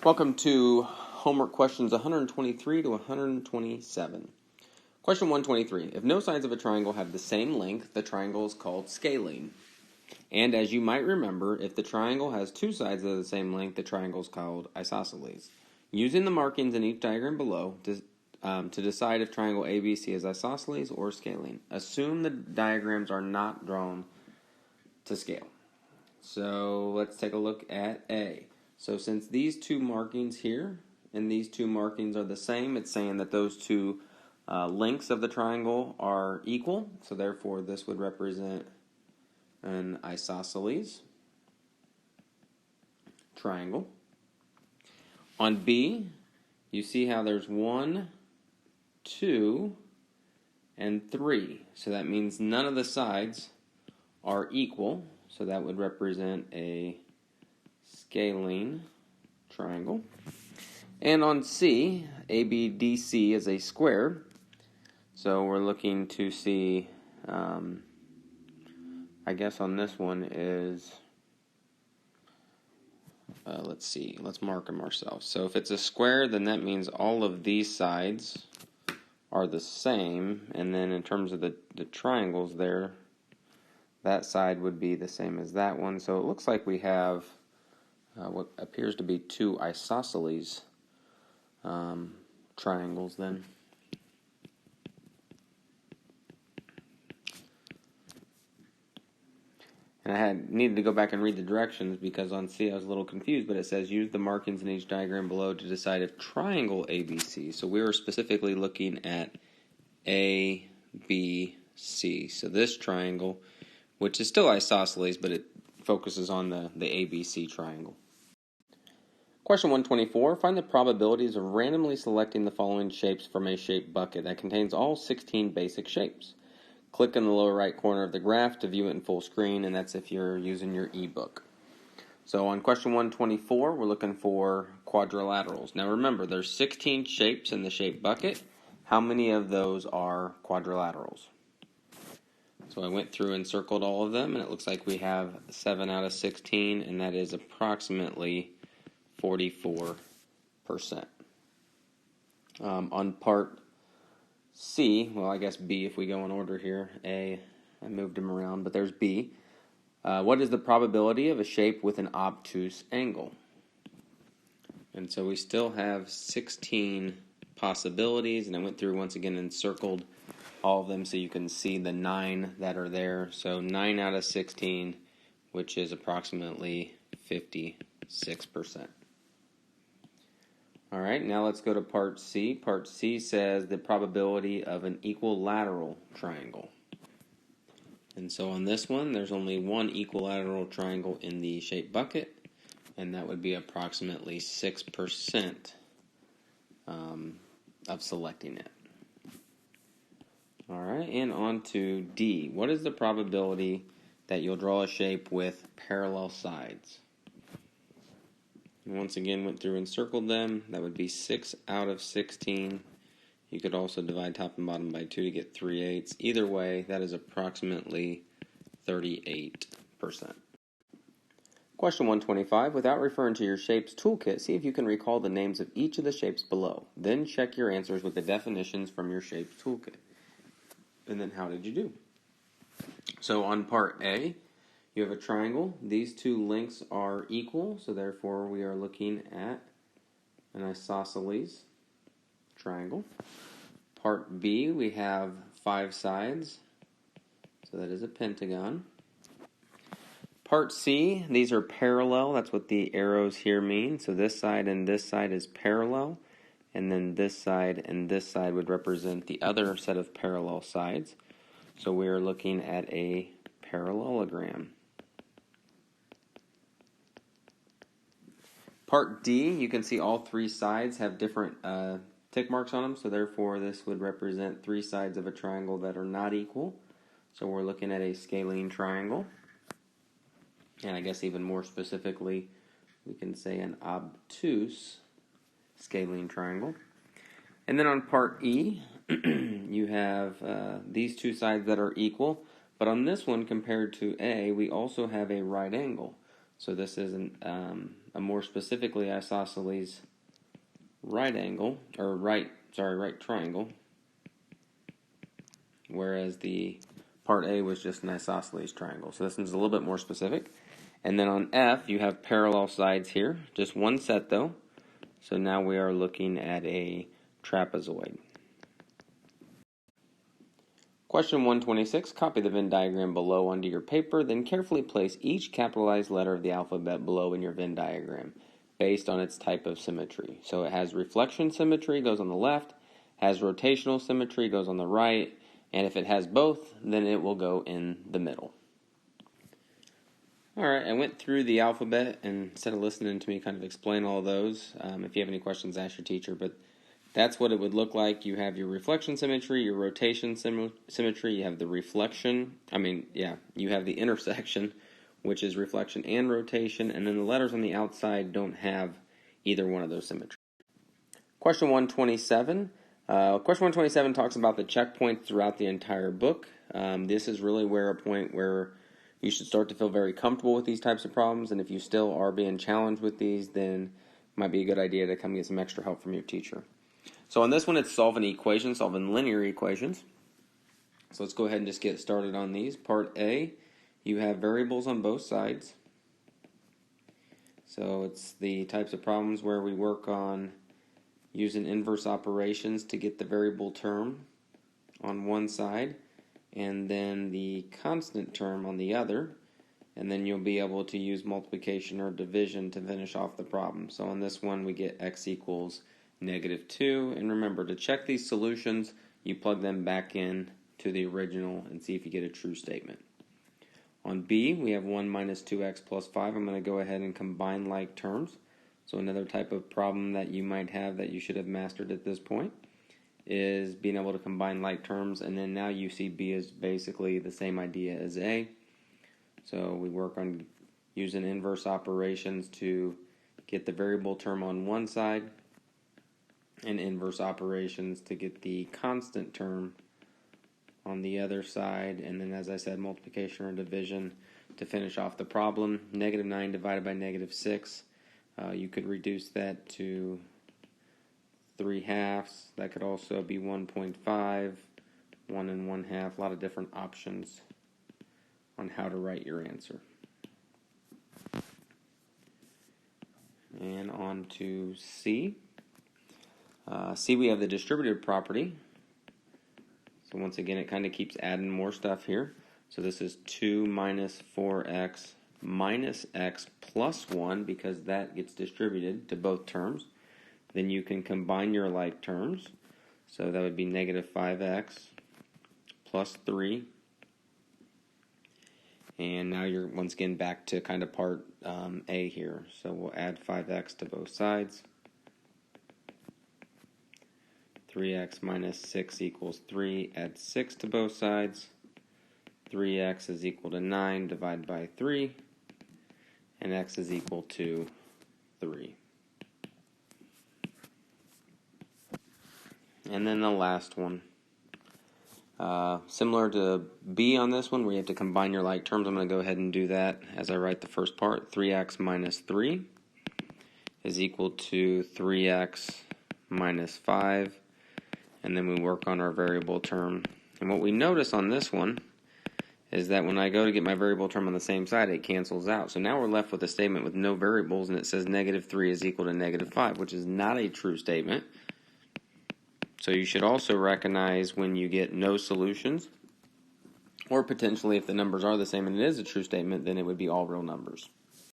Welcome to homework questions 123 to 127. Question 123. If no sides of a triangle have the same length, the triangle is called scalene. And as you might remember, if the triangle has two sides of the same length, the triangle is called isosceles. Using the markings in each diagram below to decide if triangle ABC is isosceles or scalene. Assume the diagrams are not drawn to scale. So let's take a look at A. So since these two markings here and these two markings are the same, it's saying that those two lengths of the triangle are equal. So therefore this would represent an isosceles triangle. On B, you see how there's 1, 2, and 3. So that means none of the sides are equal. So that would represent a scalene triangle. And on C, ABDC is a square. So we're looking to see, I guess on this one is, let's see, let's mark them ourselves. So if it's a square, then that means all of these sides are the same. And then in terms of the triangles there, that side would be the same as that one. So it looks like we have what appears to be two isosceles triangles then. And I needed to go back and read the directions because on C I was a little confused, but it says use the markings in each diagram below to decide if triangle ABC. So we were specifically looking at ABC. So this triangle, which is still isosceles, but it focuses on the ABC triangle. Question 124, find the probabilities of randomly selecting the following shapes from a shape bucket that contains all 16 basic shapes. Click in the lower right corner of the graph to view it in full screen, and that's if you're using your ebook. So on question 124, we're looking for quadrilaterals. Now remember, there's 16 shapes in the shape bucket. How many of those are quadrilaterals? So I went through and circled all of them, and it looks like we have 7 out of 16, and that is approximately 44%. On part C, well, I guess B if we go in order here. A, I moved them around, but there's B. What is the probability of a shape with an obtuse angle? And so we still have 16 possibilities, and I went through once again and circled all of them so you can see the 9 that are there. So 9 out of 16, which is approximately 56%. All right, now let's go to part C. Part C says the probability of an equilateral triangle. And so on this one, there's only one equilateral triangle in the shape bucket, and that would be approximately 6% of selecting it. All right, and on to D. What is the probability that you'll draw a shape with parallel sides? Once again, went through and circled them. That would be 6 out of 16. You could also divide top and bottom by 2 to get 3/8. Either way, that is approximately 38%. Question 125. Without referring to your shapes toolkit, see if you can recall the names of each of the shapes below. Then check your answers with the definitions from your shapes toolkit. And then how did you do? So on part A, you have a triangle. These two lengths are equal, so therefore we are looking at an isosceles triangle. Part B, we have 5 sides, so that is a pentagon. Part C, these are parallel. That's what the arrows here mean. So this side and this side is parallel, and then this side and this side would represent the other set of parallel sides. So we are looking at a parallelogram. Part D, you can see all 3 sides have different tick marks on them, so therefore this would represent 3 sides of a triangle that are not equal. So we're looking at a scalene triangle. And I guess even more specifically, we can say an obtuse scalene triangle. And then on part E, you have these 2 sides that are equal, but on this one compared to A, we also have a right angle. So this is a more specifically isosceles right triangle, whereas the part A was just an isosceles triangle. So this one's a little bit more specific. And then on F, you have parallel sides here, just one set though. So now we are looking at a trapezoid. Question 126, copy the Venn diagram below onto your paper, then carefully place each capitalized letter of the alphabet below in your Venn diagram based on its type of symmetry. So it has reflection symmetry, goes on the left, has rotational symmetry, goes on the right, and if it has both, then it will go in the middle. Alright, I went through the alphabet and instead of listening to me kind of explain all those, if you have any questions, ask your teacher, but that's what it would look like. You have your reflection symmetry, your rotation symmetry, you have the you have the intersection, which is reflection and rotation, and then the letters on the outside don't have either one of those symmetries. Question 127. Question 127 talks about the checkpoints throughout the entire book. This is really a point where you should start to feel very comfortable with these types of problems, and if you still are being challenged with these, then it might be a good idea to come get some extra help from your teacher. So on this one, it's solving linear equations. So let's go ahead and just get started on these. Part A, you have variables on both sides. So it's the types of problems where we work on using inverse operations to get the variable term on one side and then the constant term on the other. And then you'll be able to use multiplication or division to finish off the problem. So on this one, we get x equals -2, and remember to check these solutions, you plug them back in to the original and see if you get a true statement. On B, we have 1 minus 2x plus 5. I'm going to go ahead and combine like terms. So another type of problem that you might have that you should have mastered at this point is being able to combine like terms, and then now you see B is basically the same idea as A. So we work on using inverse operations to get the variable term on one side and inverse operations to get the constant term on the other side, and then as I said, multiplication or division to finish off the problem. -9 divided by -6, you could reduce that to 3/2. That could also be 1.5, 1 1/2, a lot of different options on how to write your answer. And on to C. C, we have the distributive property. So once again, it kind of keeps adding more stuff here. So this is 2 minus 4x minus x plus 1 because that gets distributed to both terms. Then you can combine your like terms. So that would be -5x plus 3. And now you're once again back to kind of part A here. So we'll add 5x to both sides. 3x minus 6 equals 3. Add 6 to both sides. 3x is equal to 9 divided by 3. And x is equal to 3. And then the last one. Similar to B on this one, where you have to combine your like terms, I'm going to go ahead and do that as I write the first part. 3x minus 3 is equal to 3x minus 5. And then we work on our variable term. And what we notice on this one is that when I go to get my variable term on the same side, it cancels out. So now we're left with a statement with no variables, and it says -3 is equal to -5, which is not a true statement. So you should also recognize when you get no solutions, or potentially if the numbers are the same and it is a true statement, then it would be all real numbers.